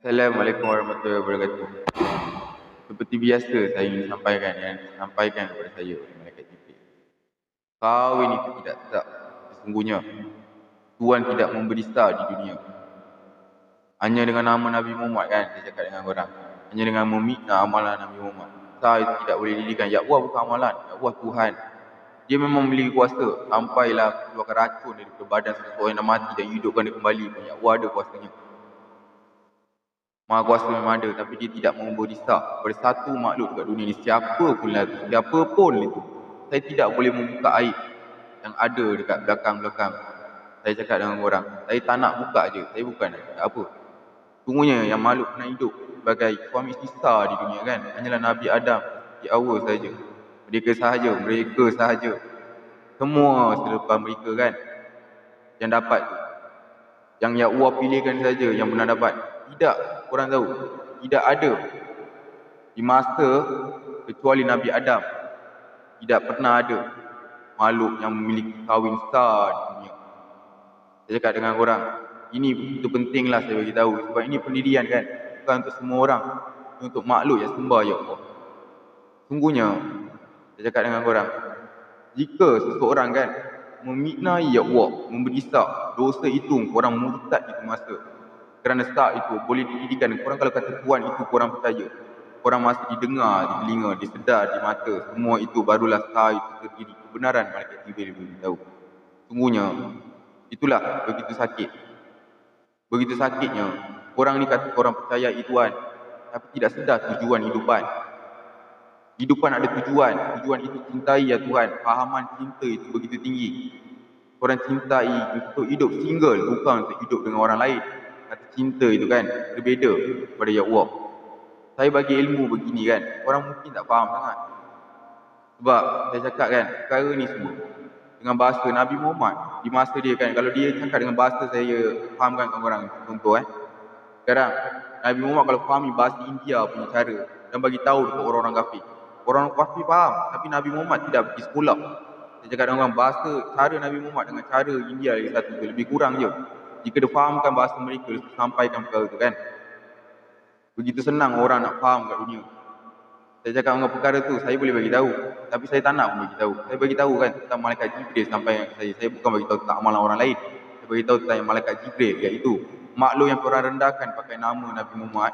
Assalamualaikum warahmatullahi wabarakatuh. Seperti biasa saya ingin sampaikan kepada saya oleh malaikat Jibril. Kau ini tidak sah. Sesungguhnya Tuhan tidak memberi sah di dunia. Hanya dengan nama Nabi Muhammad kan saya cakap dengan orang. Hanya dengan memikna amalan Nabi Muhammad. Sah itu tidak boleh didirikan. Ya Allah bukan amalan. Ya Allah Tuhan. Dia memang memiliki kuasa. Sampailah keluarkan racun dari badan seseorang yang mati dan hidupkan dia kembali. Ya Allah ada kuasanya. Maha kuasa memang ada, tapi dia tidak memberi sah kepada satu makhluk dekat dunia ni, siapa pun itu. Saya tidak boleh membuka aib yang ada dekat belakang-belakang. Saya cakap dengan orang, saya tak nak buka je, saya bukan nak cakap apa. Sungguhnya yang makhluk pernah hidup sebagai suami isteri sah di dunia kan, hanyalah Nabi Adam di awal saja. Mereka sahaja. Semua selepas mereka kan, yang dapat tu. Yang Ya Allah pilihkan saja yang pernah dapat. Tidak, korang tahu, tidak ada di masa kecuali Nabi Adam. Tidak pernah ada makhluk yang memiliki kahwin sah di dunia. Saya cakap dengan korang, ini itu pentinglah saya bagi tahu. Sebab ini pendirian kan, bukan untuk semua orang, untuk makhluk yang sembah Ya Allah. Sungguhnya, saya cakap dengan korang, jika seseorang kan memiknai Ya Allah, memberi sah, dosa itu korang murtad itu masa. Kerana sah itu boleh didirikan. Korang kalau kata Tuhan itu korang percaya, korang masih didengar di telinga, disedar di mata, semua itu barulah sah itu terdiri. Kebenaran malaikat Jibril beritahu. Sungguhnya itulah begitu sakit. Begitu sakitnya korang ni kata korang percayai Tuhan, tapi tidak sedar tujuan hidupan. Hidupan ada tujuan. Tujuan itu cintai ya Tuhan. Fahaman cinta itu begitu tinggi. Korang cintai untuk hidup single, bukan untuk hidup dengan orang lain. Kata cinta itu kan berbeza daripada Ya Allah. Saya bagi ilmu begini kan, orang mungkin tak faham sangat. Sebab saya cakap kan, perkara ni semua dengan bahasa Nabi Muhammad. Di masa dia kan, kalau dia cakap dengan bahasa saya fahamkan dengan orang. Contoh sekarang Nabi Muhammad kalau fahami bahasa India punya cara dan bagi tahu dekat orang-orang kafir, orang kafir faham, tapi Nabi Muhammad tidak pergi sekolah. Saya cakap dengan orang, bahasa cara Nabi Muhammad dengan cara India lagi satu tu lebih kurang je. Jika dia fahamkan bahasa mereka, sampaikan perkara tu kan. Begitu senang orang nak faham kat dunia. Saya cakap dengan perkara tu, saya boleh bagi tahu, tapi saya tak nak pun bagi tahu. Saya bagi tahu kan tentang malaikat Jibril sampai saya bukan bagi tahu tentang amalan orang lain. Saya bagi tahu tentang malaikat Jibril, iaitu makhluk yang korang rendahkan pakai nama Nabi Muhammad.